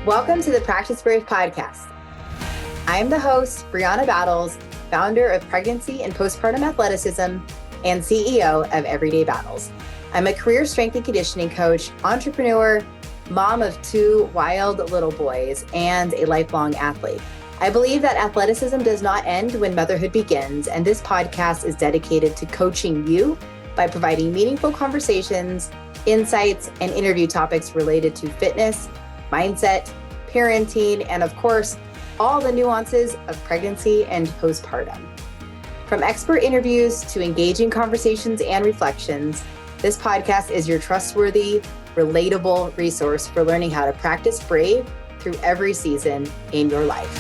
Welcome to the Practice Brave podcast. I am the host, Brianna Battles, founder of Pregnancy and Postpartum Athleticism and CEO of Everyday Battles. I'm a career strength and conditioning coach, entrepreneur, mom of 2 wild little boys, and a lifelong athlete. I believe that athleticism does not end when motherhood begins, and this podcast is dedicated to coaching you by providing meaningful conversations, insights, and interview topics related to fitness, mindset, parenting, and of course, all the nuances of pregnancy and postpartum. From expert interviews to engaging conversations and reflections, this podcast is your trustworthy, relatable resource for learning how to practice brave through every season in your life.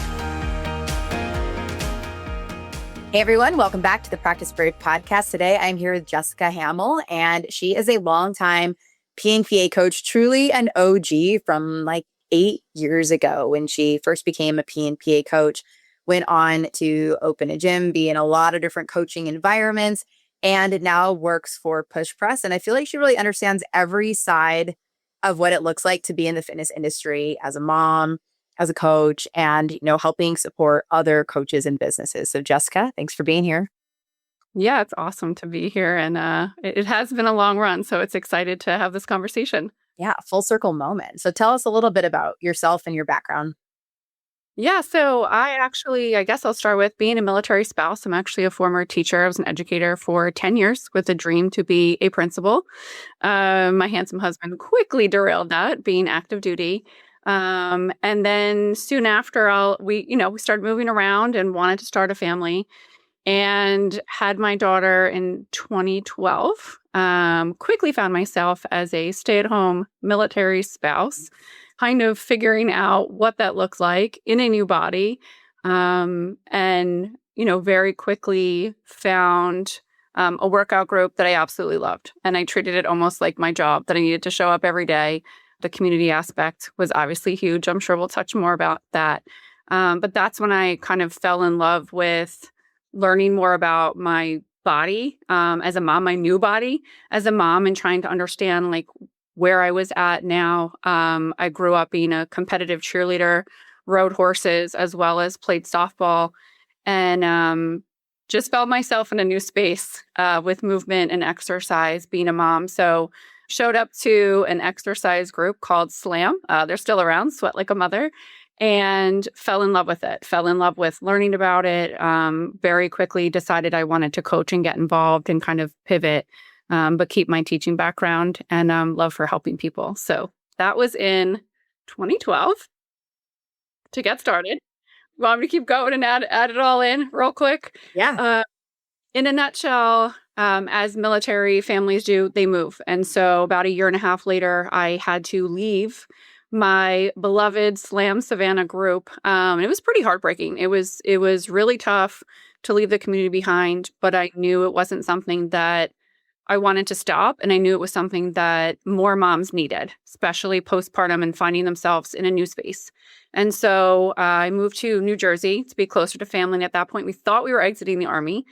Hey everyone, welcome back to the Practice Brave podcast. Today I'm here with Jessica Hamel, and she is a longtime P&PA coach, truly an OG from like 8 years ago when she first became a P&PA coach, went on to open a gym, be in a lot of different coaching environments, and now works for Push Press. And I feel like she really understands every side of what it looks like to be in the fitness industry as a mom, as a coach, and, helping support other coaches and businesses. So Jessica, thanks for being here. Yeah, it's awesome to be here. And it has been a long run, so it's excited to have this conversation. Yeah, full circle moment. So tell us a little bit about yourself and your background. Yeah, so I guess I'll start with being a military spouse. I'm actually a former teacher. I was an educator for 10 years with a dream to be a principal. My handsome husband quickly derailed that, being active duty. And then soon after, we started moving around and wanted to start a family, and had my daughter in 2012. Quickly found myself as a stay-at-home military spouse, kind of figuring out what that looks like in a new body. And very quickly found a workout group that I absolutely loved. And I treated it almost like my job, that I needed to show up every day. The community aspect was obviously huge. I'm sure we'll touch more about that. But that's when I kind of fell in love with learning more about my body as a mom, my new body as a mom, and trying to understand like where I was at now. I grew up being a competitive cheerleader, rode horses, as well as played softball, and just felt myself in a new space with movement and exercise being a mom. So showed up to an exercise group called SLAM. They're still around, Sweat Like a Mother. And fell in love with it, fell in love with learning about it. Very quickly decided I wanted to coach and get involved and kind of pivot, but keep my teaching background and love for helping people. So that was in 2012 to get started. You want me to keep going and add it all in real quick? Yeah. In a nutshell, as military families do, they move. And so about 1.5 years later, I had to leave my beloved SLAM Savannah group. It was pretty heartbreaking. It was really tough to leave the community behind, but I knew it wasn't something that I wanted to stop. And I knew it was something that more moms needed, especially postpartum and finding themselves in a new space. And so I moved to New Jersey to be closer to family. And at that point, we thought we were exiting the Army.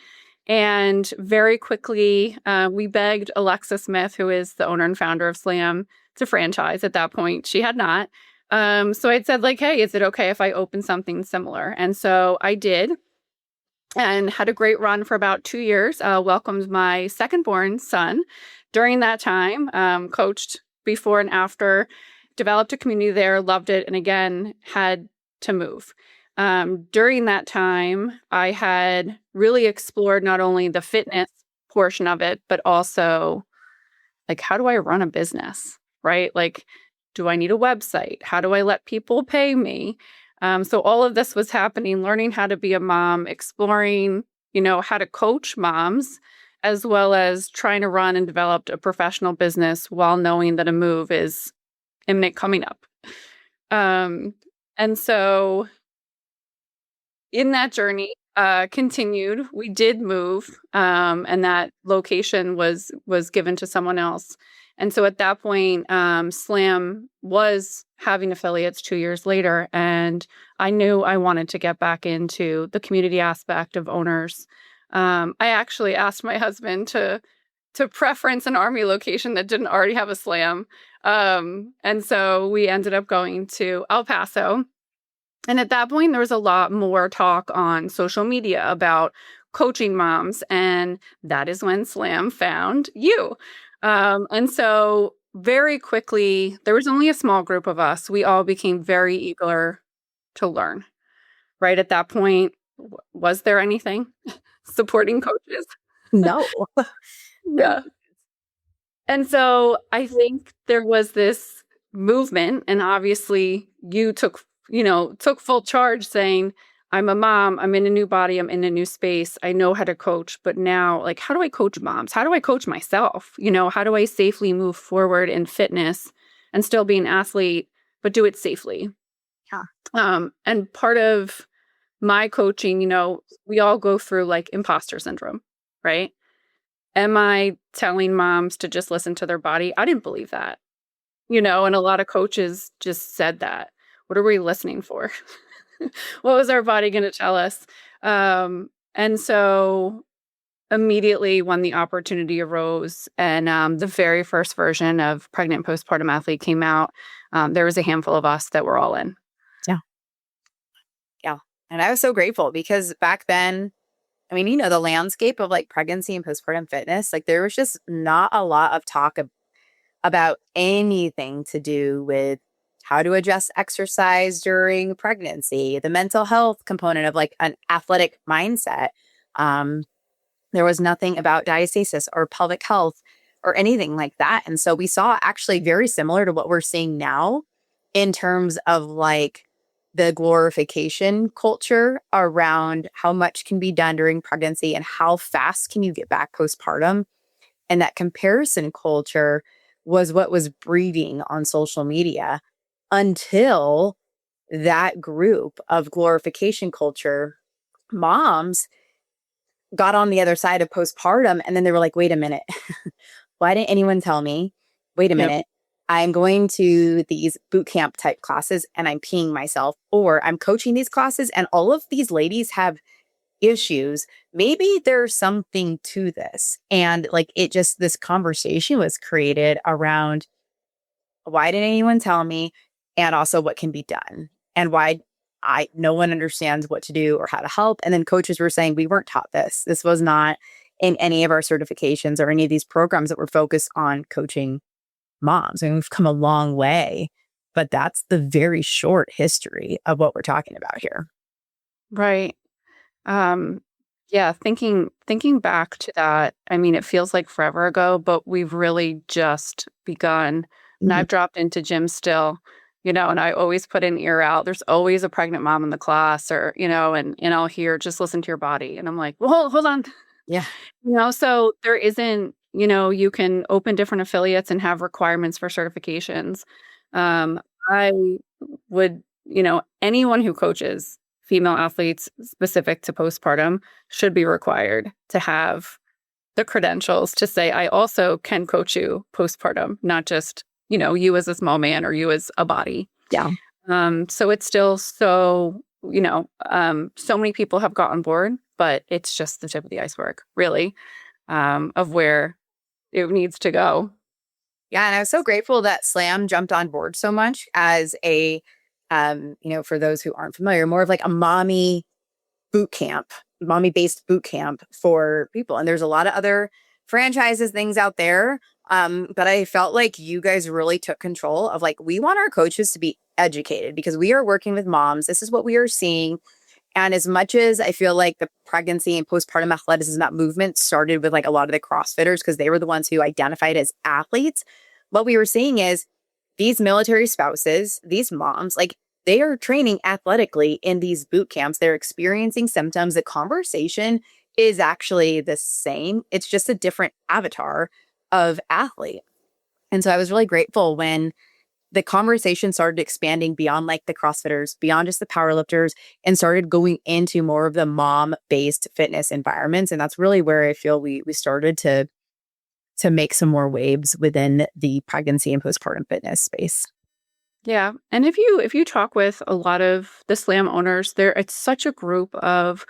And very quickly, we begged Alexa Smith, who is the owner and founder of SLAM, to franchise. At that point, she had not. So I'd said, like, hey, is it okay if I open something similar? And so I did, and had a great run for about 2 years. Welcomed my second-born son during that time, coached before and after, developed a community there, loved it, and again, had to move. During that time, I had really explored not only the fitness portion of it, but also, like, how do I run a business? Right? Like, do I need a website? How do I let people pay me? So all of this was happening, learning how to be a mom, exploring, how to coach moms, as well as trying to run and develop a professional business while knowing that a move is imminent coming up. And so in that journey, continued, we did move, and that location was given to someone else. And so at that point, SLAM was having affiliates 2 years later, and I knew I wanted to get back into the community aspect of owners. I actually asked my husband to preference an Army location that didn't already have a SLAM. And so we ended up going to El Paso. And at that point, there was a lot more talk on social media about coaching moms. And that is when Slam found you. And so very quickly, there was only a small group of us. We all became very eager to learn. Right at that point, was there anything supporting coaches? No. Yeah. And so I think there was this movement, and obviously you took full charge saying, I'm a mom, I'm in a new body, I'm in a new space, I know how to coach, but now, like, how do I coach moms? How do I coach myself? How do I safely move forward in fitness and still be an athlete, but do it safely? Yeah. And part of my coaching, we all go through like imposter syndrome, right? Am I telling moms to just listen to their body? I didn't believe that, and a lot of coaches just said that. What are we listening for? What was our body going to tell us? And so immediately when the opportunity arose and the very first version of Pregnant Postpartum Athlete came out, there was a handful of us that were all in. Yeah. Yeah. And I was so grateful because back then, I mean, the landscape of like pregnancy and postpartum fitness, like there was just not a lot of talk about anything to do with how to adjust exercise during pregnancy, the mental health component of like an athletic mindset. There was nothing about diastasis or pelvic health or anything like that. And so we saw actually very similar to what we're seeing now in terms of like the glorification culture around how much can be done during pregnancy and how fast can you get back postpartum. And that comparison culture was what was breeding on social media until that group of glorification culture moms got on the other side of postpartum. And then they were like, wait a minute, why didn't anyone tell me? Wait a minute. I'm going to these boot camp type classes and I'm peeing myself, or I'm coaching these classes and all of these ladies have issues. Maybe there's something to this. And like this conversation was created around why didn't anyone tell me? And also what can be done and why no one understands what to do or how to help. And then coaches were saying, we weren't taught this. This was not in any of our certifications or any of these programs that were focused on coaching moms. I mean, we've come a long way, but that's the very short history of what we're talking about here. Right. Yeah, thinking back to that, I mean, it feels like forever ago, but we've really just begun. And I've dropped into gym still, and I always put an ear out. There's always a pregnant mom in the class or, and I'll hear, just listen to your body. And I'm like, well, hold on. Yeah. So there isn't, you can open different affiliates and have requirements for certifications. I would, anyone who coaches female athletes specific to postpartum should be required to have the credentials to say, I also can coach you postpartum, not just, you as a small man or you as a body. Yeah. So it's still so, so many people have got on board, but it's just the tip of the iceberg, really, of where it needs to go. Yeah. And I was so grateful that Slam jumped on board so much as a, for those who aren't familiar, more of like a mommy based boot camp for people. And there's a lot of other franchises, things out there. But I felt like you guys really took control of like, we want our coaches to be educated because we are working with moms. This is what we are seeing. And as much as I feel like the pregnancy and postpartum athleticism, that movement started with like a lot of the CrossFitters because they were the ones who identified as athletes. What we were seeing is these military spouses, these moms, like they are training athletically in these boot camps. They're experiencing symptoms. The conversation is actually the same. It's just a different avatar of athlete. And so I was really grateful when the conversation started expanding beyond like the CrossFitters, beyond just the powerlifters, and started going into more of the mom-based fitness environments. And that's really where I feel we started to make some more waves within the pregnancy and postpartum fitness space. Yeah. And if you talk with a lot of the Slam owners, it's such a group of,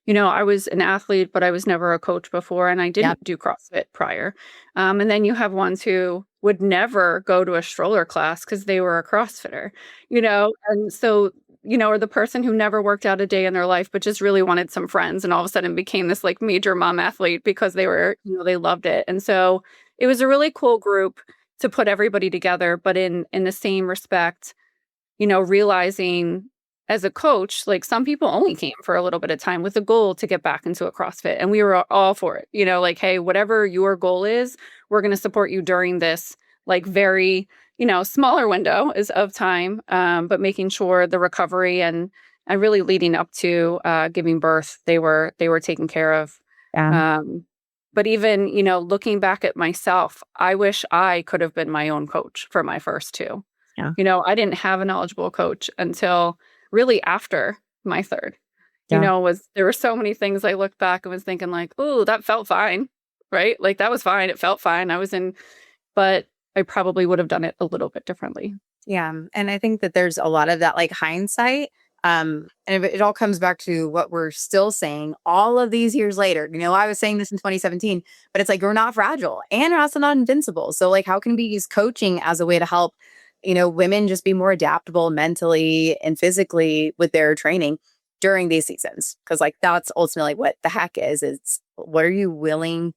I was an athlete, but I was never a coach before, and I didn't do CrossFit prior. And then you have ones who, would never go to a stroller class because they were a CrossFitter, you know? And so, or the person who never worked out a day in their life, but just really wanted some friends and all of a sudden became this like major mom athlete because they were, they loved it. And so it was a really cool group to put everybody together, but in the same respect, realizing as a coach, like some people only came for a little bit of time with the goal to get back into a CrossFit. And we were all for it, like, hey, whatever your goal is, we're going to support you during this like very, smaller window is of time, but making sure the recovery and really leading up to giving birth, they were taken care of. Yeah. But even, looking back at myself, I wish I could have been my own coach for my first two. Yeah. I didn't have a knowledgeable coach until really after my third. Yeah. There were so many things I looked back and was thinking like, oh, that felt fine, right? Like that was fine. It felt fine. But I probably would have done it a little bit differently. Yeah. And I think that there's a lot of that like hindsight. And it all comes back to what we're still saying all of these years later. I was saying this in 2017, but it's like, we're not fragile and we're also not invincible. So like, how can we use coaching as a way to help, women just be more adaptable mentally and physically with their training during these seasons? Because like, that's ultimately what the hack is. It's what are you willing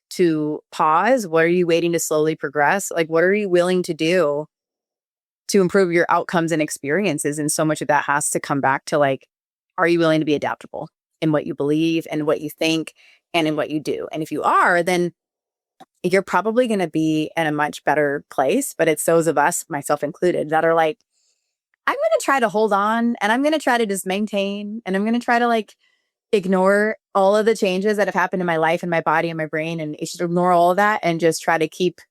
to pause? What are you waiting to slowly progress? Like, what are you willing to do to improve your outcomes and experiences? And so much of that has to come back to like, are you willing to be adaptable in what you believe and what you think and in what you do? And if you are, then you're probably going to be in a much better place. But it's those of us, myself included, that are like, I'm going to try to hold on and I'm going to try to just maintain and I'm going to try to like ignore all of the changes that have happened in my life and my body and my brain, and just ignore all of that and just try to keep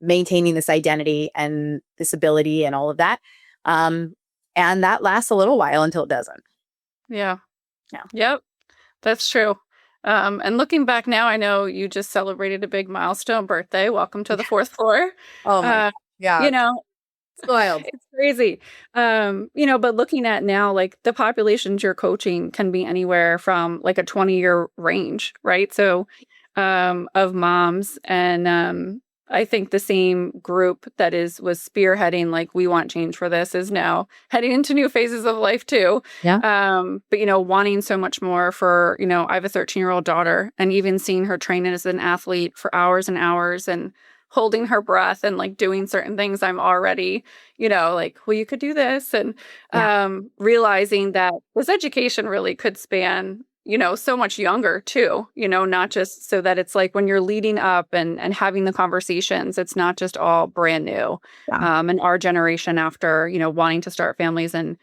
maintaining this identity and this ability and all of that. And that lasts a little while until it doesn't. Yeah. Yep. That's true. And looking back now, I know you just celebrated a big milestone birthday. Welcome to the fourth floor. Oh my, yeah. It's wild. It's crazy. But looking at now, like the populations you're coaching can be anywhere from like a 20-year range, right? So, of moms. And, I think the same group that was spearheading, like, we want change for this is now heading into new phases of life too. Yeah. But, wanting so much more for, I have a 13-year-old daughter, and even seeing her train as an athlete for hours and hours and holding her breath and like doing certain things, I'm already, like, well, you could do this. And realizing that this education really could span, so much younger too, not just so that it's like when you're leading up and having the conversations, it's not just all brand new. Yeah. And our generation after, wanting to start families and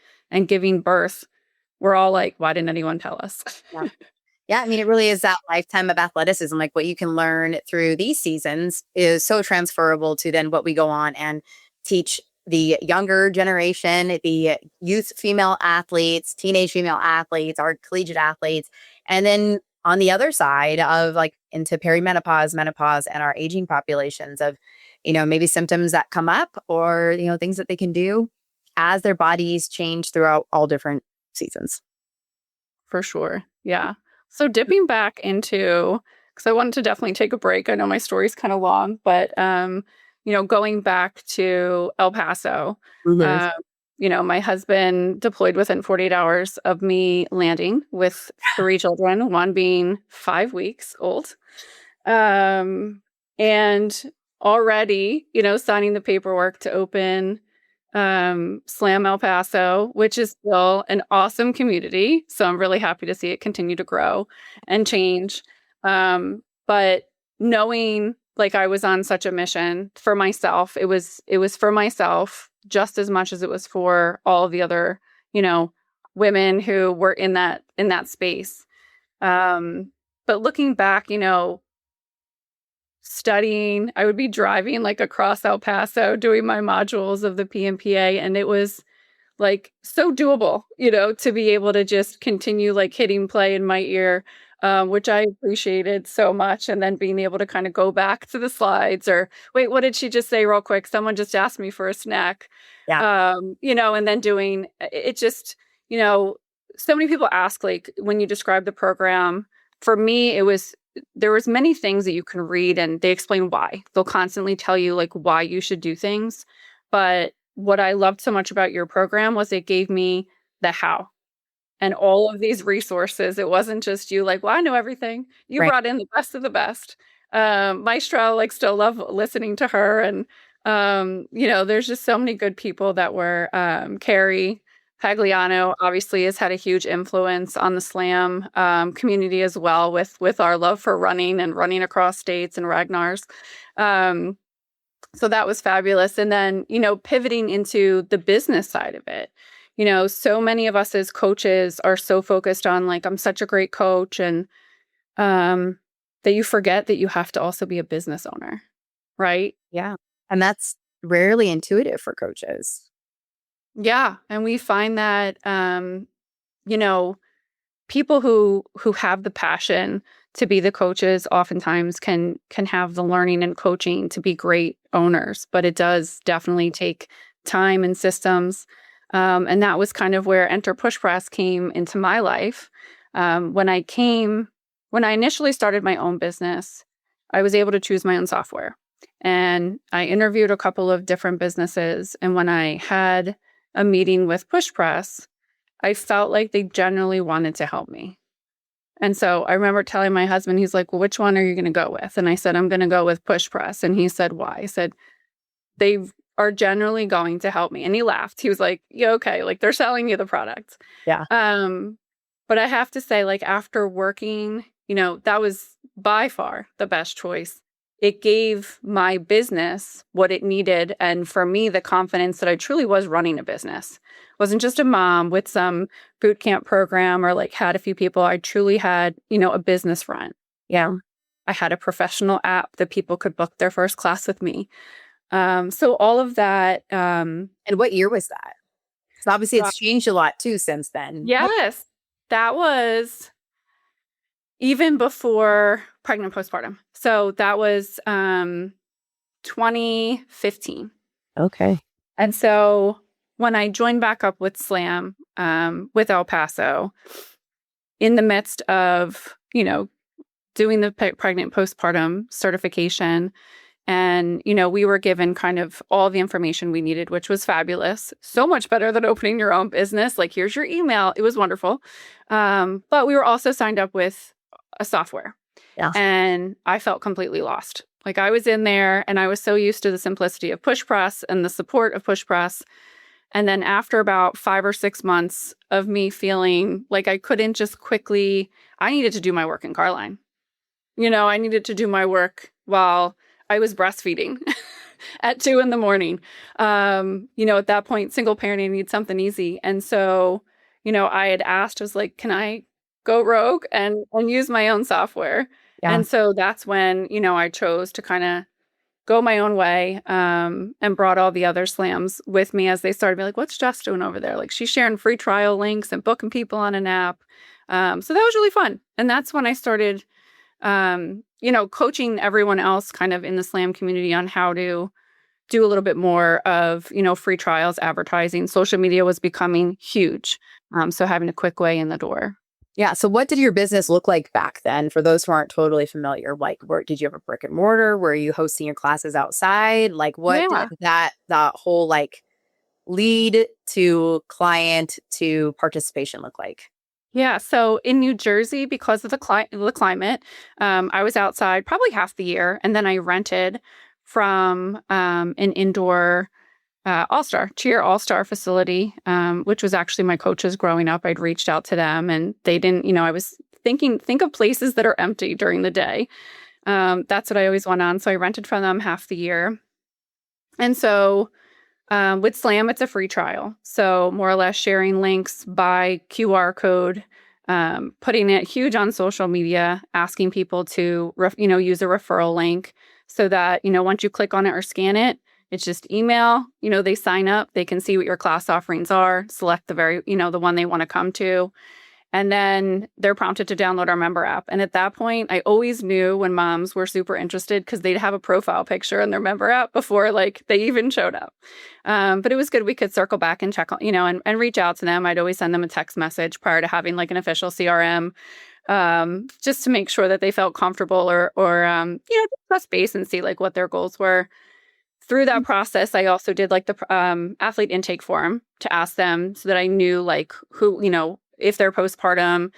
giving birth, we're all like, why didn't anyone tell us? Yeah. Yeah, I mean, it really is that lifetime of athleticism. Like what you can learn through these seasons is so transferable to then what we go on and teach the younger generation, the youth female athletes, teenage female athletes, our collegiate athletes. And then on the other side of like into perimenopause, menopause, and our aging populations of, maybe symptoms that come up or, things that they can do as their bodies change throughout all different seasons. For sure. Yeah. So dipping back into, because I wanted to definitely take a break. I know my story's kind of long, but, going back to El Paso, my husband deployed within 48 hours of me landing with 3 children, one being 5 weeks old. And already, signing the paperwork to open Slam El Paso, which is still an awesome community. So I'm really happy to see it continue to grow and change. But knowing like I was on such a mission for myself, it was for myself just as much as it was for all of the other, women who were in that space. But looking back, studying, I would be driving like across El Paso doing my modules of the PMPA, and it was like so doable, to be able to just continue like hitting play in my ear, which I appreciated so much. And then being able to kind of go back to the slides or wait, what did she just say real quick? Someone just asked me for a snack. Yeah. And then doing it just, so many people ask like when you describe the program, for me, it was there was many things that you can read and they explain why. They'll constantly tell you like why you should do things. But what I loved so much about your program was it gave me the how and all of these resources. It wasn't just you like, well, I know everything. You brought in the best of the best. Maestra, like still love listening to her. And, there's just so many good people that were, Carrie Pagliano obviously has had a huge influence on the slam community as well with our love for running and running across states and Ragnar's. So that was fabulous. And then, pivoting into the business side of it, so many of us as coaches are so focused on like, I'm such a great coach and that you forget that you have to also be a business owner, right? Yeah. And that's rarely intuitive for coaches. Yeah. And we find that, people who have the passion to be the coaches oftentimes can have the learning and coaching to be great owners, but it does definitely take time and systems. And that was kind of where Enter Push Press came into my life. When I initially started my own business, I was able to choose my own software. And I interviewed a couple of different businesses. And when I had a meeting with Push Press, I felt like they genuinely wanted to help me. And so I remember telling my husband, he's like, well, which one are you going to go with? And I said, I'm going to go with Push Press. And he said, why? I said, they are generally going to help me. And he laughed. He was like, yeah, okay. Like they're selling you the product. Yeah. But I have to say, like after working, that was by far the best choice. It gave my business what it needed. And for me, the confidence that I truly was running a business. Wasn't just a mom with some boot camp program or like had a few people. I truly had, a business front. Yeah. I had a professional app that people could book their first class with me. So all of that. And what year was that? Because obviously it's changed a lot too since then. Yes. That was even before pregnant postpartum. So that was 2015. Okay. And so when I joined back up with SLAM with El Paso, in the midst of, doing the pregnant postpartum certification, and, we were given kind of all the information we needed, which was fabulous. So much better than opening your own business. Like, here's your email. It was wonderful. But we were also signed up with a software. Yeah. And I felt completely lost. Like I was in there and I was so used to the simplicity of Push Press and the support of Push Press. And then after about 5 or 6 months of me feeling like I couldn't just I needed to do my work in Carline. I needed to do my work while I was breastfeeding at 2 a.m. At that point, single parenting needs something easy. And so, I had asked, I was like, can I go rogue and use my own software? Yeah. And so that's when, I chose to kind of go my own way and brought all the other slams with me as they started to be like, what's Jess doing over there? Like she's sharing free trial links and booking people on an app. So that was really fun. And that's when I started, coaching everyone else kind of in the slam community on how to do a little bit more of, free trials, advertising. Social media was becoming huge. So having a quick way in the door. Yeah. So what did your business look like back then? For those who aren't totally familiar, like did you have a brick and mortar? Were you hosting your classes outside? Like what did that whole like lead to client to participation look like? Yeah. So in New Jersey, because of the climate, I was outside probably half the year. And then I rented from an indoor cheer all-star facility, which was actually my coaches growing up. I'd reached out to them and they didn't, I was think of places that are empty during the day. That's what I always went on. So I rented from them half the year. And so with SLAM, it's a free trial. So more or less sharing links by QR code, putting it huge on social media, asking people to, use a referral link so that, once you click on it or scan it, it's just email, they sign up, they can see what your class offerings are, select the one they want to come to. And then they're prompted to download our member app. And at that point, I always knew when moms were super interested because they'd have a profile picture in their member app before like they even showed up. But it was good. We could circle back and check, and reach out to them. I'd always send them a text message prior to having like an official CRM. just to make sure that they felt comfortable or touch base and see like what their goals were. Through that process, I also did like the athlete intake form to ask them so that I knew like who, if they're postpartum,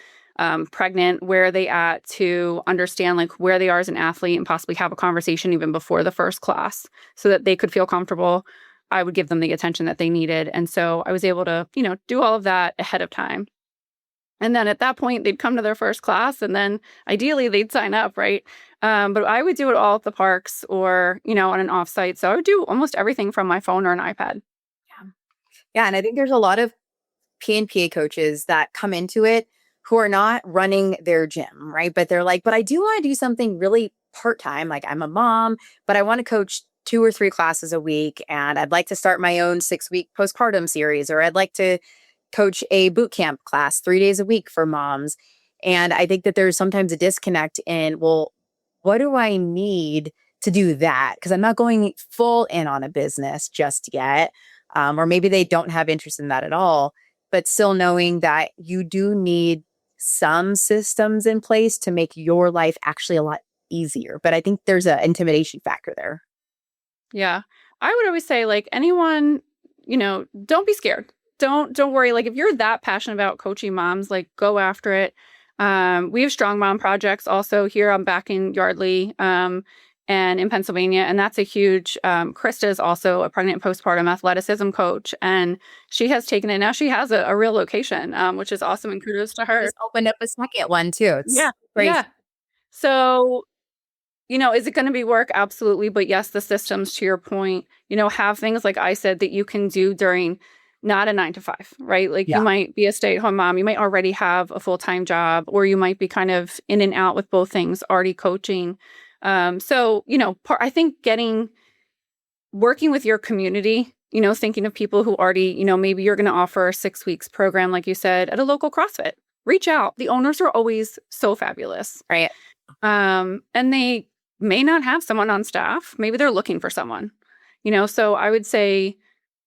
pregnant, where are they at, to understand like where they are as an athlete and possibly have a conversation even before the first class so that they could feel comfortable. I would give them the attention that they needed. And so I was able to, do all of that ahead of time. And then at that point, they'd come to their first class and then ideally they'd sign up, right? But I would do it all at the parks or, on an offsite. So I would do almost everything from my phone or an iPad. Yeah. Yeah. And I think there's a lot of P&PA coaches that come into it who are not running their gym, right? But they're like, but I do want to do something really part-time. Like I'm a mom, but I want to coach 2 or 3 classes a week. And I'd like to start my own 6-week postpartum series, or I'd like to coach a boot camp class 3 days a week for moms. And I think that there's sometimes a disconnect in, well, what do I need to do that? Because I'm not going full in on a business just yet. Or maybe they don't have interest in that at all, but still knowing that you do need some systems in place to make your life actually a lot easier. But I think there's an intimidation factor there. Yeah. I would always say like anyone, don't be scared. Don't worry. Like if you're that passionate about coaching moms, like go after it. We have strong mom projects also here. I'm back in Yardley and in Pennsylvania. And that's a huge, Krista is also a pregnant postpartum athleticism coach. And she has taken it. Now she has a real location, which is awesome. And kudos to her. Just opened up a second one too. It's crazy. Yeah. So, is it going to be work? Absolutely. But yes, the systems, to your point, have things like I said that you can do during not a 9 to 5, right? Like you might be a stay-at-home mom. You might already have a full-time job, or you might be kind of in and out with both things, already coaching. So, I think working with your community, thinking of people who already, maybe you're going to offer a 6 weeks program, like you said, at a local CrossFit. Reach out. The owners are always so fabulous. Right. And they may not have someone on staff. Maybe they're looking for someone, so I would say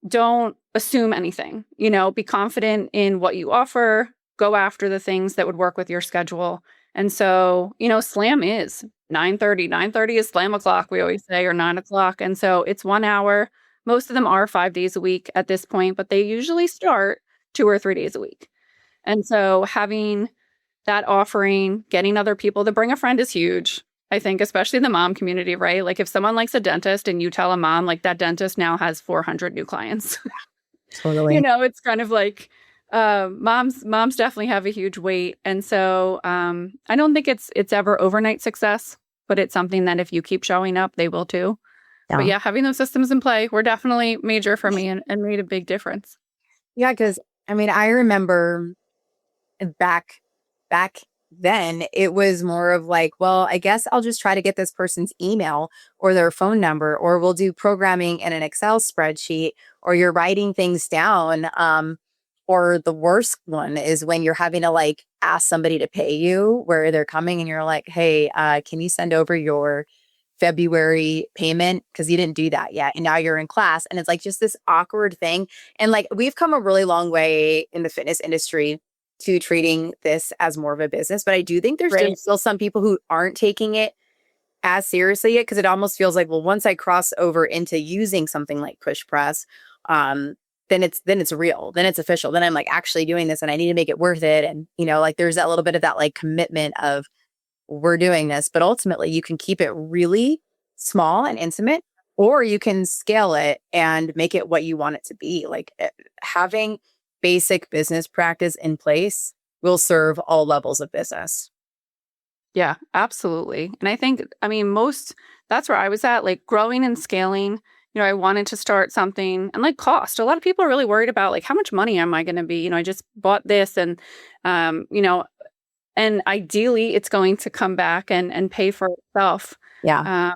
don't assume anything, be confident in what you offer, go after the things that would work with your schedule. And so, slam is 9:30. 9:30 is slam o'clock, we always say, or 9 o'clock. And so it's 1 hour. Most of them are 5 days a week at this point, but they usually start 2 or 3 days a week. And so having that offering, getting other people to bring a friend is huge. I think, especially in the mom community, right? Like if someone likes a dentist and you tell a mom, like that dentist now has 400 new clients. Totally. It's kind of like moms definitely have a huge weight. And so I don't think it's ever overnight success, but it's something that if you keep showing up, they will too. Yeah. But yeah, having those systems in play were definitely major for me and made a big difference. Yeah, because I remember back then it was more of like, well, I guess I'll just try to get this person's email or their phone number, or we'll do programming in an Excel spreadsheet, or you're writing things down. Or the worst one is when you're having to like ask somebody to pay you where they're coming and you're like, hey, can you send over your February payment? Because you didn't do that yet. And now you're in class. And it's like just this awkward thing. And like we've come a really long way in the fitness industry to treating this as more of a business. But I do think there's still some people who aren't taking it as seriously yet, because it almost feels like, well, once I cross over into using something like push press, then it's real, then it's official, then I'm like actually doing this and I need to make it worth it. And, like there's that little bit of that like commitment of we're doing this, but ultimately you can keep it really small and intimate, or you can scale it and make it what you want it to be. Like having basic business practice in place will serve all levels of business. Yeah, absolutely. And I think, that's where I was at, like growing and scaling. I wanted to start something, and like cost. A lot of people are really worried about like, how much money am I going to be? I just bought this and, and ideally it's going to come back and pay for itself. Yeah.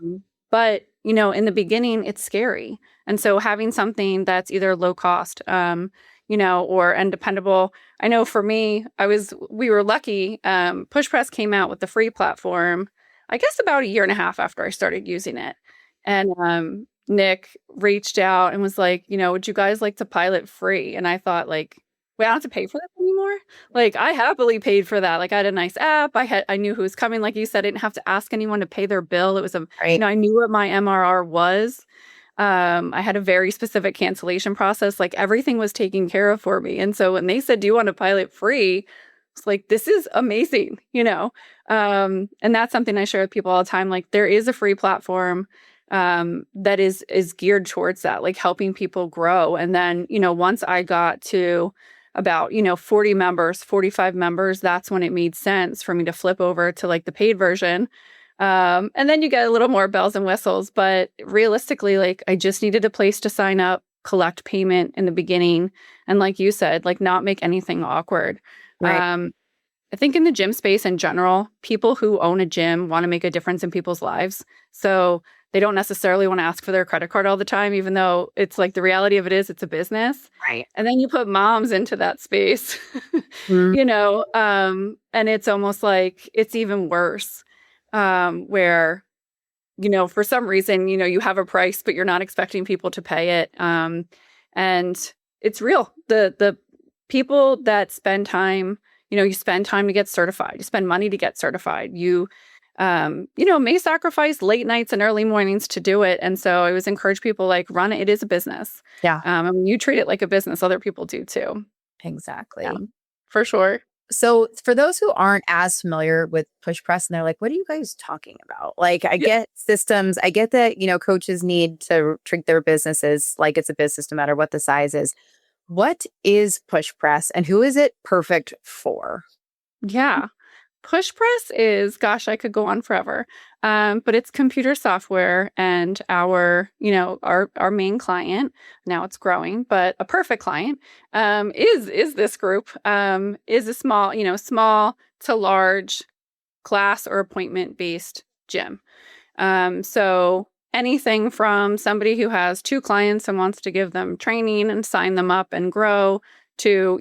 But, in the beginning, it's scary. And so having something that's either low cost, and dependable. I know for me, we were lucky. Push Press came out with the free platform, I guess about 1.5 years after I started using it. And Nick reached out and was like, would you guys like to pilot free? And I thought like, we don't have to pay for this anymore. Like I happily paid for that. Like I had a nice app. I knew who was coming. Like you said, I didn't have to ask anyone to pay their bill. It was right. I knew what my MRR was. I had a very specific cancellation process. Like everything was taken care of for me. And so when they said, do you want to pilot free? It's like, this is amazing, and that's something I share with people all the time. Like there is a free platform that is geared towards that, like helping people grow. And then, once I got to about, 40 members, 45 members, that's when it made sense for me to flip over to like the paid version. And then you get a little more bells and whistles, but realistically, like I just needed a place to sign up, collect payment in the beginning. And like you said, like not make anything awkward. Right. I think in the gym space in general, people who own a gym want to make a difference in people's lives. So they don't necessarily want to ask for their credit card all the time, even though it's like the reality of it is it's a business. Right. And then you put moms into that space, and it's almost like it's even worse, where, for some reason, you have a price, but you're not expecting people to pay it. And it's real. The people that spend time, you spend time to get certified, you spend money to get certified, you may sacrifice late nights and early mornings to do it. And so I always encourage people like run it. It is a business. Yeah. And when you treat it like a business, other people do too. Exactly. Yeah, for sure. So for those who aren't as familiar with push press and they're like, what are you guys talking about? Like, I get systems. I get that, coaches need to treat their businesses like it's a business, no matter what the size is. What is push press and who is it perfect for? Yeah. Push press is, gosh, I could go on forever. But it's computer software, and our main client, now it's growing, but a perfect client, is this group, is a small to large class or appointment based gym. So anything from somebody who has 2 clients and wants to give them training and sign them up and grow to,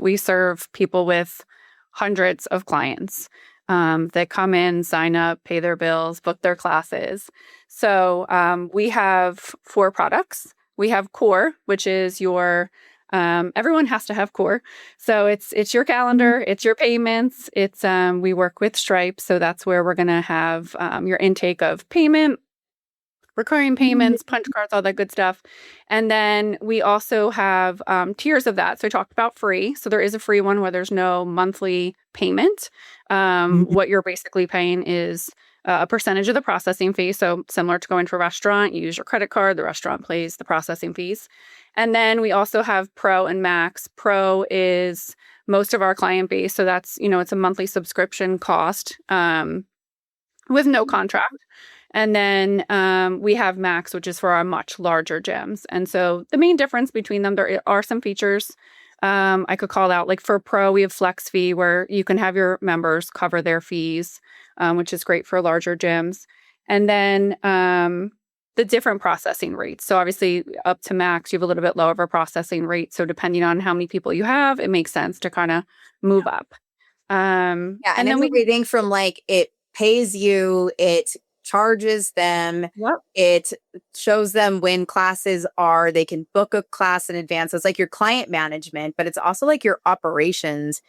we serve people with hundreds of clients that come in, sign up, pay their bills, book their classes. So we have 4 products. We have Core, which is your everyone has to have Core. So it's your calendar, it's your payments. It's we work with Stripe, so that's where we're going to have your intake of payment, recurring payments, punch cards, all that good stuff. And then we also have tiers of that. So I talked about free. So there is a free one where there's no monthly payment. What you're basically paying is a percentage of the processing fee. So similar to going to a restaurant, you use your credit card, the restaurant pays the processing fees. And then we also have Pro and Max. Pro is most of our client base. So that's, it's a monthly subscription cost with no contract. And then we have Max, which is for our much larger gyms. And so the main difference between them, there are some features I could call out. Like for Pro, we have Flex Fee, where you can have your members cover their fees, which is great for larger gyms. And then the different processing rates. So obviously up to Max, you have a little bit lower of a processing rate. So depending on how many people you have, it makes sense to kind of move up. And then everything from like it pays you, it charges them. Yep. It shows them when classes are, they can book a class in advance. So it's like your client management, but it's also like your operations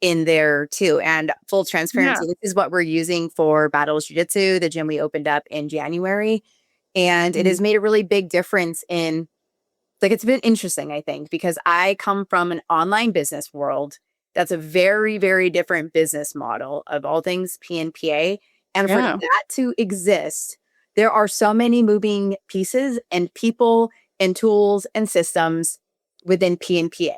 in there too. And full transparency, this is what we're using for Battles Jiu-Jitsu, the gym we opened up in January. And it has made a really big difference in, like, it's been interesting, I think, because I come from an online business world that's a very, very different business model of all things P&PA. And for that to exist, there are so many moving pieces and people and tools and systems within P&PA.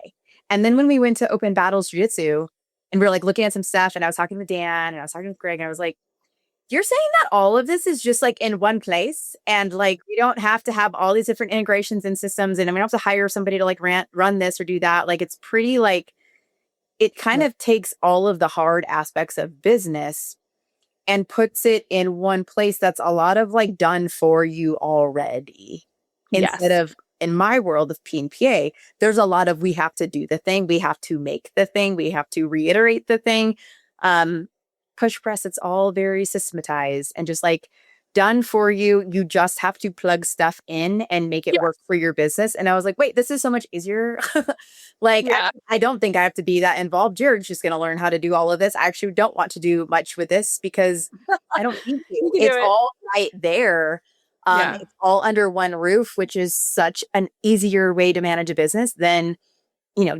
And then when we went to Open Battles Jiu-Jitsu and we were like looking at some stuff, and I was talking with Dan and I was talking with Greg, and I was like, you're saying that all of this is just like in one place, and like we don't have to have all these different integrations and systems, and we don't have to hire somebody to like run this or do that. Like it's pretty like it kind of takes all of the hard aspects of business and puts it in one place that's a lot of like done for you already. Instead of, in my world of P&PA, there's a lot of we have to do the thing, we have to make the thing, we have to reiterate the thing. Push press, it's all very systematized and just like done for you. You just have to plug stuff in and make it work for your business. And I was like, wait, this is so much easier. Like, I don't think I have to be that involved. Jared's just going to learn how to do all of this. I actually don't want to do much with this because I don't need to. It's all right there. It's all under one roof, which is such an easier way to manage a business than,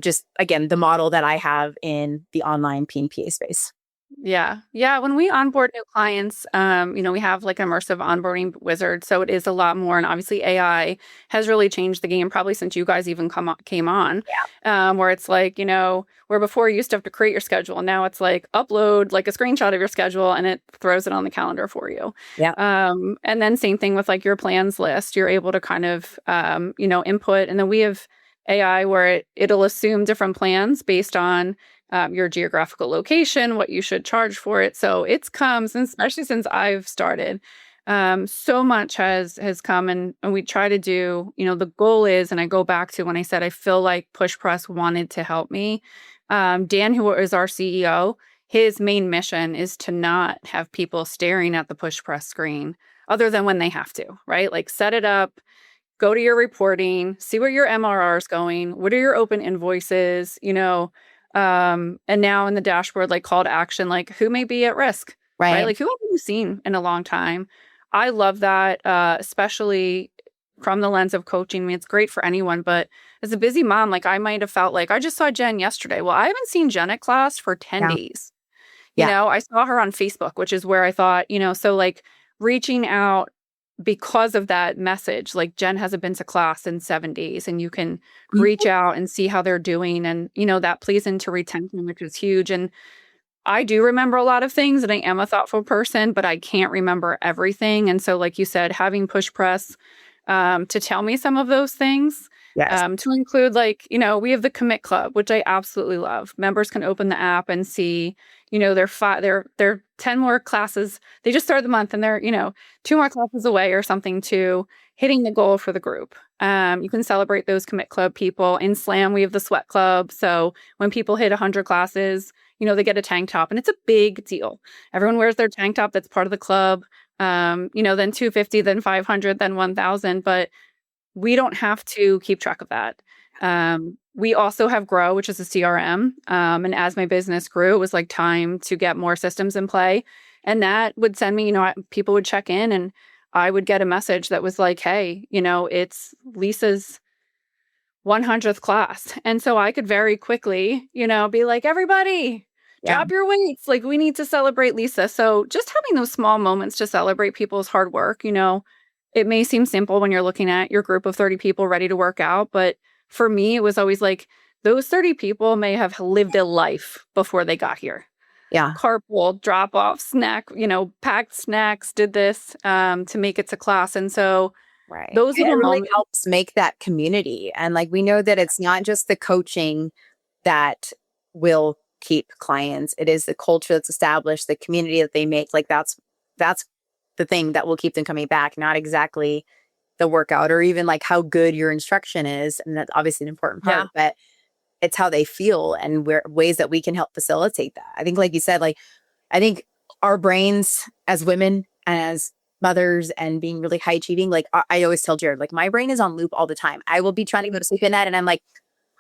just again, the model that I have in the online P&PA space. Yeah. Yeah. When we onboard new clients, we have like an immersive onboarding wizard. So it is a lot more. And obviously AI has really changed the game probably since you guys even came on. Where it's like, where before you used to have to create your schedule. And now it's like upload like a screenshot of your schedule and it throws it on the calendar for you. And then same thing with like your plans list. You're able to kind of, input. And then we have AI where it'll assume different plans based on your geographical location, what you should charge for it. So it's come, especially since I've started, so much has come and we try to do, the goal is, and I go back to when I said I feel like Push Press wanted to help me. Dan, who is our CEO, his main mission is to not have people staring at the Push Press screen other than when they have to, right? Like set it up, go to your reporting, see where your MRR is going, what are your open invoices, and now in the dashboard, like call to action, like who may be at risk, right? Like who haven't you seen in a long time? I love that, especially from the lens of coaching. I mean, it's great for anyone, but as a busy mom, like I might have felt like I just saw Jen yesterday. Well, I haven't seen Jen at class for 10 days. I saw her on Facebook, which is where I thought, so like reaching out because of that message, like Jen hasn't been to class in 7 days and you can reach out and see how they're doing. And, that plays into retention, which is huge. And I do remember a lot of things and I am a thoughtful person, but I can't remember everything. And so, like you said, having Push Press to tell me some of those things, to include like, we have the Commit Club, which I absolutely love. Members can open the app and see, they're 10 more classes. They just started the month and they're, 2 more classes away or something to hitting the goal for the group. You can celebrate those Commit Club people. In Slam, we have the Sweat Club. So when people hit 100 classes, they get a tank top and it's a big deal. Everyone wears their tank top. That's part of the club. Then 250, then 500, then 1,000. But we don't have to keep track of that. We also have Grow, which is a CRM. And as my business grew, it was like time to get more systems in play. And that would send me, people would check in and I would get a message that was like, hey, it's Lisa's 100th class. And so I could very quickly, be like, everybody, drop your weights. Like we need to celebrate Lisa. So just having those small moments to celebrate people's hard work, it may seem simple when you're looking at your group of 30 people ready to work out, but for me, it was always like those 30 people may have lived a life before they got here. Carpool, drop off, snack, packed snacks, did this to make it to class. And so those little really moments helps make that community. And like we know that it's not just the coaching that will keep clients. It is the culture that's established, the community that they make. Like that's the thing that will keep them coming back, not exactly the workout or even like how good your instruction is. And that's obviously an important part, but it's how they feel and ways that we can help facilitate that. I think, like you said, I think our brains as women and as mothers and being really high achieving, like I always tell Jared, like my brain is on loop all the time. I will be trying to go to sleep at night and I'm like,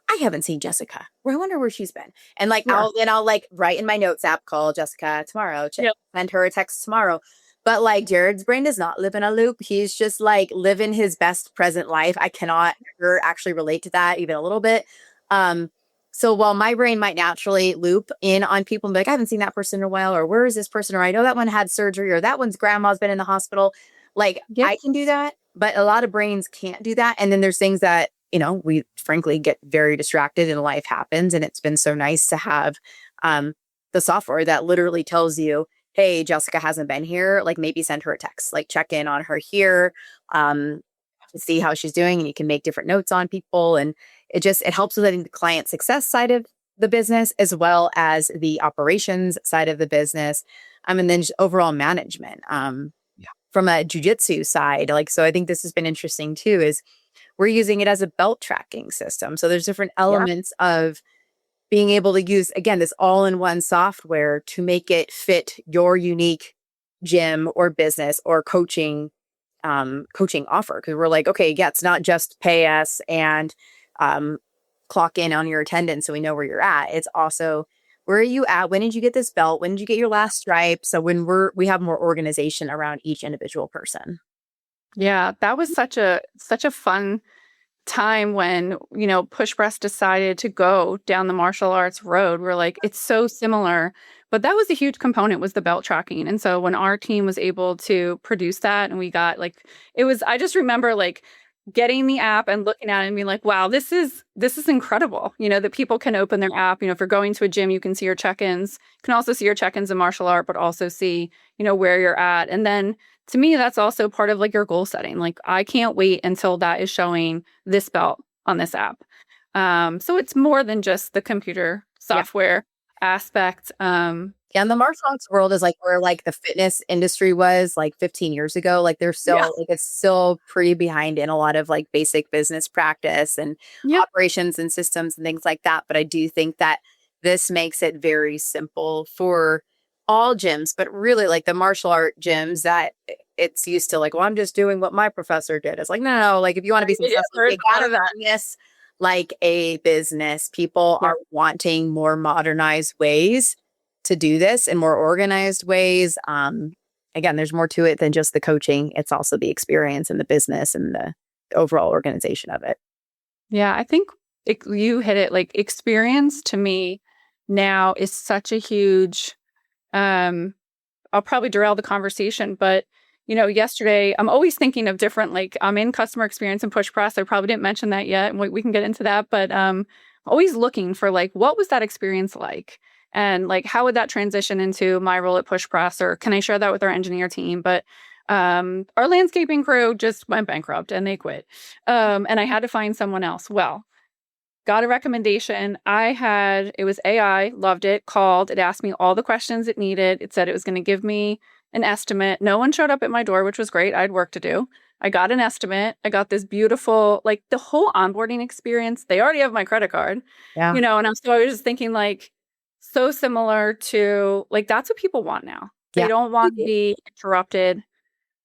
I haven't seen Jessica. I wonder where she's been. And like, I'll like write in my notes app, call Jessica tomorrow, send her a text tomorrow. But like Jared's brain does not live in a loop. He's just like living his best present life. I cannot ever actually relate to that even a little bit. So while my brain might naturally loop in on people and be like, I haven't seen that person in a while, or where is this person? Or I know that one had surgery, or that one's grandma's been in the hospital. Like I can do that, but a lot of brains can't do that. And then there's things that, we frankly get very distracted and life happens. And it's been so nice to have the software that literally tells you, hey, Jessica hasn't been here, like maybe send her a text, like check in on her here, to see how she's doing. And you can make different notes on people. And it helps with the client success side of the business, as well as the operations side of the business. And then just overall management, from a jujitsu side. So I think this has been interesting too, is we're using it as a belt tracking system. So there's different elements of being able to use, again, this all-in-one software to make it fit your unique gym or business or coaching offer? Because we're like, okay, yeah, it's not just pay us and clock in on your attendance so we know where you're at. It's also, where are you at? When did you get this belt? When did you get your last stripe? So when we have more organization around each individual person. Yeah, that was such a fun time when, Push Press decided to go down the martial arts road. We're like, it's so similar, but that was a huge component, was the belt tracking. And so when our team was able to produce that, and we got I just remember getting the app and looking at it and being like, wow, this is incredible. That people can open their app. If you're going to a gym, you can see your check-ins. You can also see your check-ins in martial art, but also see, where you're at. And then to me, that's also part of your goal setting. I can't wait until that is showing this belt on this app. So it's more than just the computer software aspect. And the martial arts world is where the fitness industry was 15 years ago. They're still it's still pretty behind in a lot of basic business practice and operations and systems and things like that. But I do think that this makes it very simple for all gyms, but really the martial art gyms that it's used to well, I'm just doing what my professor did. It's no, if you want to be successful, you gotta run this like a business. People are wanting more modernized ways to do this in more organized ways. Again, there's more to it than just the coaching. It's also the experience and the business and the overall organization of it. Yeah, I think you hit it. Experience to me now is such a huge, I'll probably derail the conversation, but yesterday I'm always thinking of different, I'm in customer experience and Push Press. I probably didn't mention that yet, and we can get into that, but always looking for what was that experience like? And how would that transition into my role at Push Press? Or can I share that with our engineer team? But our landscaping crew just went bankrupt and they quit. And I had to find someone else. Well, got a recommendation. It was AI, loved it, called. It asked me all the questions it needed. It said it was going to give me an estimate. No one showed up at my door, which was great. I had work to do. I got an estimate. I got this beautiful, the whole onboarding experience. They already have my credit card, and I was just thinking so similar to that's what people want now. They don't want to be interrupted.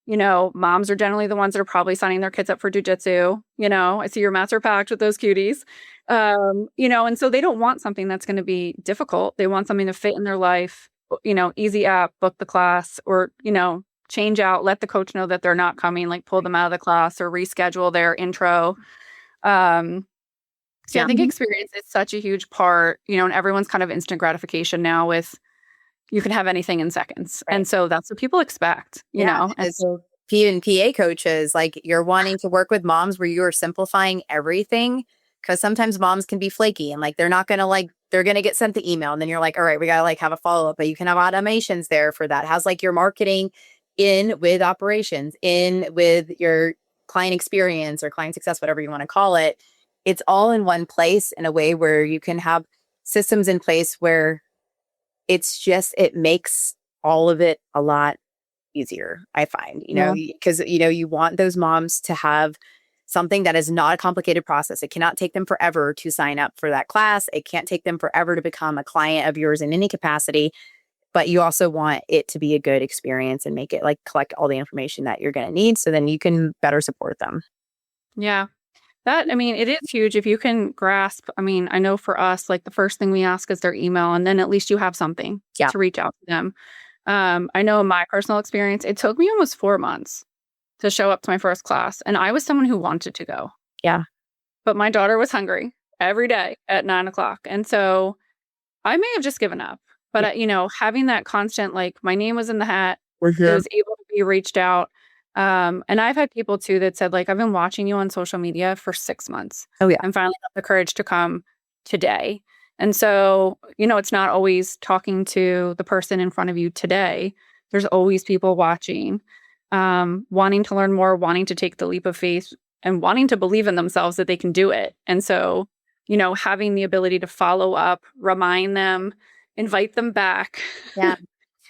Moms are generally the ones that are probably signing their kids up for jujitsu. I see your mats are packed with those cuties. And so they don't want something that's going to be difficult. They want something to fit in their life, easy app, book the class, or, change out, let the coach know that they're not coming, pull them out of the class or reschedule their intro. So I think experience is such a huge part, and everyone's kind of instant gratification now with you can have anything in seconds. Right. And so that's what people expect, you know. And so P and PA coaches, you're wanting to work with moms where you are simplifying everything, because sometimes moms can be flaky and they're not going to they're going to get sent the email and then you're all right, we got to have a follow-up, but you can have automations there for that. How's your marketing in with operations, in with your client experience or client success, whatever you want to call it. It's all in one place in a way where you can have systems in place where it makes all of it a lot easier, I find, because, you want those moms to have something that is not a complicated process. It cannot take them forever to sign up for that class. It can't take them forever to become a client of yours in any capacity, but you also want it to be a good experience and make it collect all the information that you're going to need so then you can better support them. Yeah. It is huge if you can grasp. I know for us, the first thing we ask is their email, and then at least you have something to reach out to them. I know in my personal experience, it took me almost 4 months to show up to my first class, and I was someone who wanted to go. Yeah. But my daughter was hungry every day at 9:00. And so I may have just given up, but having that constant, my name was in the hat, it was able to be reached out. And I've had people too that said, I've been watching you on social media for 6 months. Oh yeah. And finally got the courage to come today. And so, it's not always talking to the person in front of you today. There's always people watching, wanting to learn more, wanting to take the leap of faith and wanting to believe in themselves that they can do it. And so, having the ability to follow up, remind them, invite them back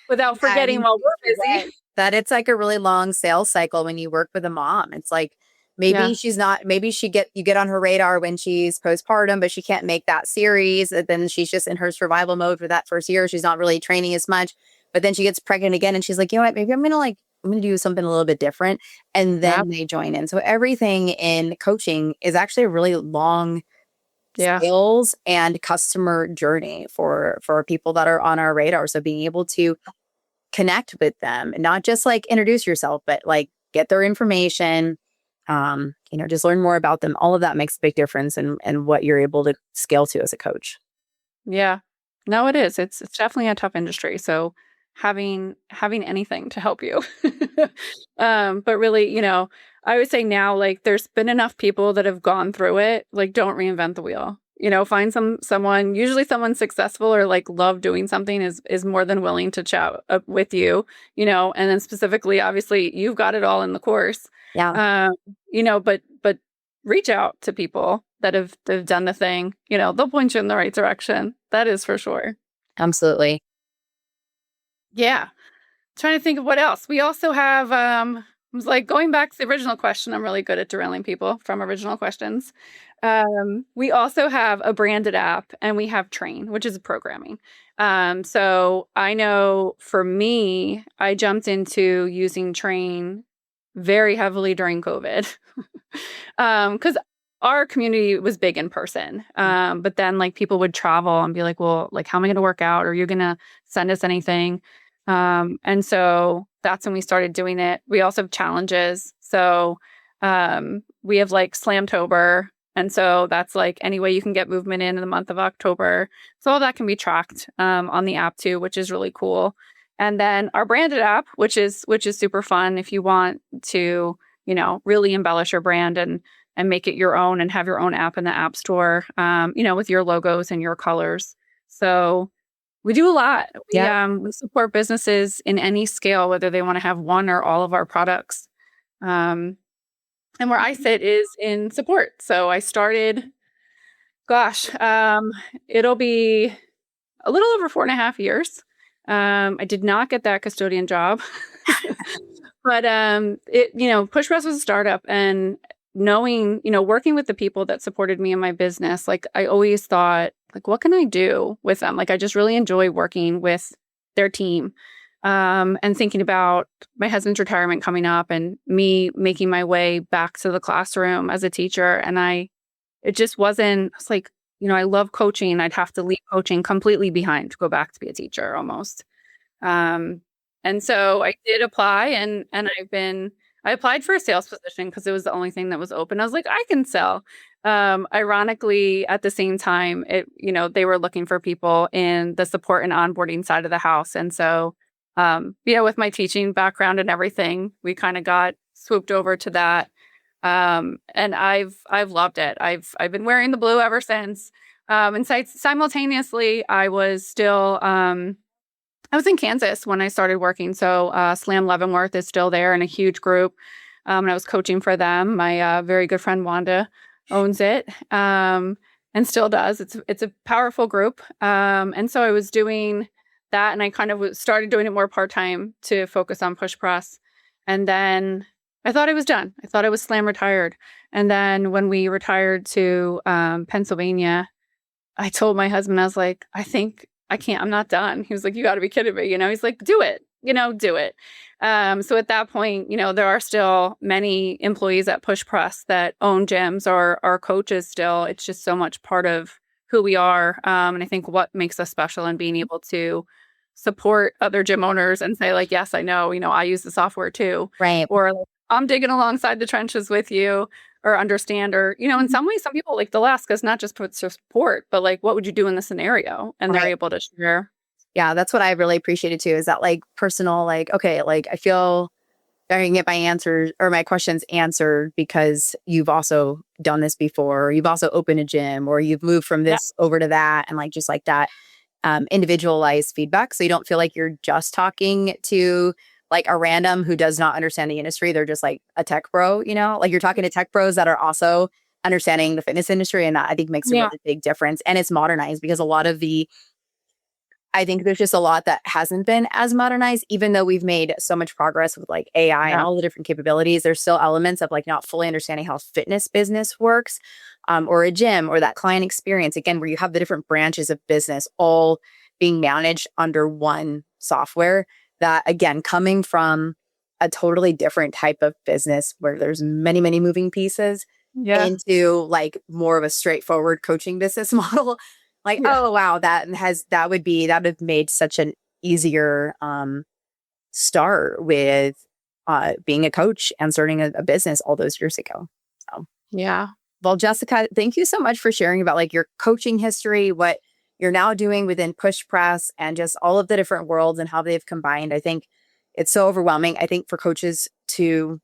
without forgetting while we're busy. That it's a really long sales cycle when you work with a mom. It's maybe she's not, maybe you get on her radar when she's postpartum, but she can't make that series. And then she's just in her survival mode for that first year. She's not really training as much. But then she gets pregnant again and she's like, you know what, maybe I'm going to do something a little bit different. And then they join in. So everything in coaching is actually a really long sales and customer journey for people that are on our radar. So being able to connect with them and not just like introduce yourself, but like get their information, just learn more about them. All of that makes a big difference in what you're able to scale to as a coach. Yeah. No, it is. It's definitely a tough industry. So having anything to help you. But really, I would say now, like, there's been enough people that have gone through it. Like, don't reinvent the wheel. Find someone, usually someone successful or like love doing something is more than willing to chat with you, and then specifically, obviously you've got it all in the course. Yeah. But reach out to people that have done the thing, they'll point you in the right direction. That is for sure. Absolutely. Yeah. Trying to think of what else. We also have, I was like going back to the original question. I'm really good at derailing people from original questions. We also have a branded app and we have Train, which is programming. So I know for me, I jumped into using Train very heavily during COVID. Because our community was big in person. But then like people would travel and be like, well, like, how am I going to work out? Are you going to send us anything? And so that's when we started doing it. We also have challenges. So we have like Slamtober. And so that's like any way you can get movement in the month of October. So all that can be tracked on the app too, which is really cool. And then our branded app, which is super fun if you want to, really embellish your brand and make it your own and have your own app in the app store, with your logos and your colors. So we do a lot. We support businesses in any scale, whether they want to have one or all of our products. And where I sit is in support. So I started, it'll be a little over 4.5 years. I did not get that custodian job, but Push Press was a startup, and knowing, working with the people that supported me in my business, like I always thought, like, what can I do with them? Like, I just really enjoy working with their team. And thinking about my husband's retirement coming up and me making my way back to the classroom as a teacher. And it just wasn't, it's like, I love coaching. I'd have to leave coaching completely behind to go back to be a teacher almost. And so I did apply and I applied for a sales position because it was the only thing that was open. I was like, I can sell. Ironically, at the same time, they were looking for people in the support and onboarding side of the house. And so, with my teaching background and everything, we kind of got swooped over to that. And I've loved it. I've been wearing the blue ever since. And simultaneously, I was still, I was in Kansas when I started working. So Slam Leavenworth is still there in a huge group. And I was coaching for them. My very good friend Wanda owns it and still does. It's a powerful group. And so I was doing that, and I kind of started doing it more part-time to focus on Push Press. And then I thought I was done. I thought I was Slam retired. And then when we retired to Pennsylvania, I told my husband, I was like, I think I can't, I'm not done. He was like, you got to be kidding me. He's like, do it, do it. So at that point, there are still many employees at Push Press that own gyms or are coaches still. It's just so much part of who we are. And I think what makes us special in being able to support other gym owners and say like, yes, I know, I use the software too. Right. Or like, I'm digging alongside the trenches with you, or understand, or, in some ways, some people like they'll ask us not just for support, but like, what would you do in this scenario? And they're able to share. Yeah, that's what I really appreciated too, is that like personal, like, okay, like I feel I can get my answers or my questions answered because you've also done this before, or you've also opened a gym, or you've moved from this over to that, and like just like that individualized feedback. So you don't feel like you're just talking to like a random who does not understand the industry. They're just like a tech bro, like you're talking to tech bros that are also understanding the fitness industry. And that I think makes a really big difference. And it's modernized because I think there's just a lot that hasn't been as modernized, even though we've made so much progress with like AI and all the different capabilities. There's still elements of like not fully understanding how fitness business works, or a gym, or that client experience, again, where you have the different branches of business all being managed under one software that, again, coming from a totally different type of business where there's many, many moving pieces into like more of a straightforward coaching business model. Like, oh, wow, that would have made such an easier start with being a coach and starting a business all those years ago. So, yeah. Well, Jessica, thank you so much for sharing about like your coaching history, what you're now doing within Push Press, and just all of the different worlds and how they've combined. I think it's so overwhelming. I think for coaches to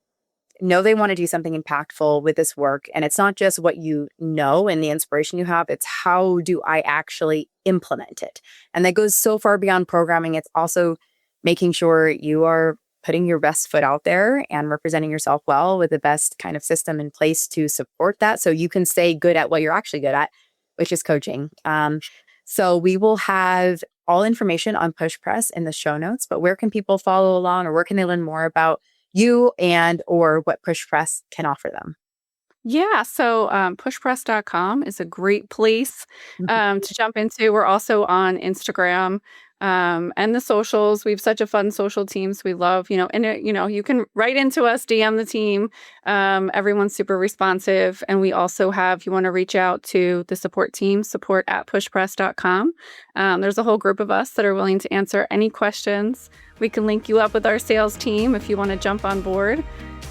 know they want to do something impactful with this work, and it's not just what you know and the inspiration you have, it's how do I actually implement it? And that goes so far beyond programming. It's also making sure you are putting your best foot out there and representing yourself well with the best kind of system in place to support that so you can stay good at what you're actually good at, which is coaching. So we will have all information on Push Press in the show notes, but where can people follow along, or where can they learn more about you and or what Push Press can offer them? Yeah, so pushpress.com is a great place to jump into. We're also on Instagram and the socials. We have such a fun social team. So we love, you can write into us, DM the team. Everyone's super responsive. And we also have, you want to reach out to the support team, support@pushpress.com. There's a whole group of us that are willing to answer any questions. We can link you up with our sales team if you want to jump on board.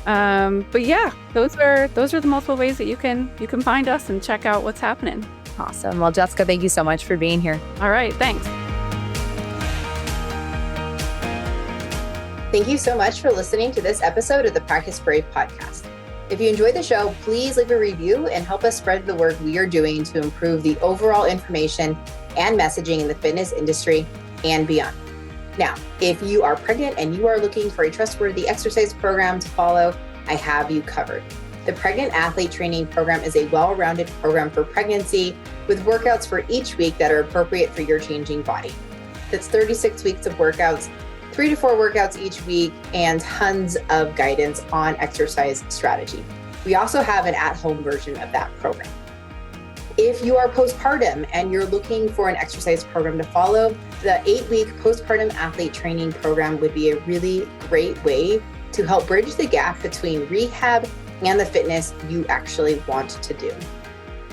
But yeah, those are the multiple ways that you can find us and check out what's happening. Awesome. Well, Jessica, thank you so much for being here. All right. Thanks. Thank you so much for listening to this episode of the Practice Brave podcast. If you enjoyed the show, please leave a review and help us spread the work we are doing to improve the overall information and messaging in the fitness industry and beyond. Now, if you are pregnant and you are looking for a trustworthy exercise program to follow, I have you covered. The Pregnant Athlete Training Program is a well-rounded program for pregnancy with workouts for each week that are appropriate for your changing body. That's 36 weeks of workouts, 3 to 4 workouts each week, and tons of guidance on exercise strategy. We also have an at-home version of that program. If you are postpartum and you're looking for an exercise program to follow, the 8-week Postpartum Athlete Training Program would be a really great way to help bridge the gap between rehab and the fitness you actually want to do.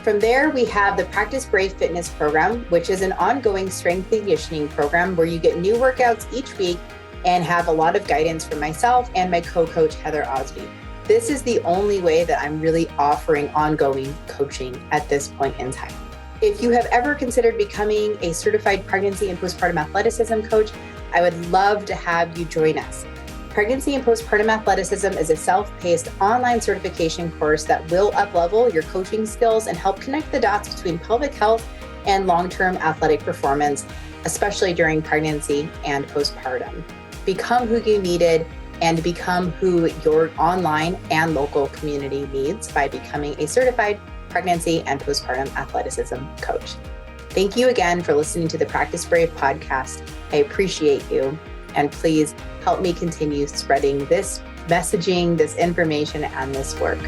From there, we have the Practice Brave Fitness Program, which is an ongoing strength and conditioning program where you get new workouts each week and have a lot of guidance from myself and my co-coach, Heather Osby. This is the only way that I'm really offering ongoing coaching at this point in time. If you have ever considered becoming a certified pregnancy and postpartum athleticism coach, I would love to have you join us. Pregnancy and Postpartum Athleticism is a self-paced online certification course that will up-level your coaching skills and help connect the dots between pelvic health and long-term athletic performance, especially during pregnancy and postpartum. Become who you needed and become who your online and local community needs by becoming a certified pregnancy and postpartum athleticism coach. Thank you again for listening to the Practice Brave podcast. I appreciate you. And please help me continue spreading this messaging, this information, and this work.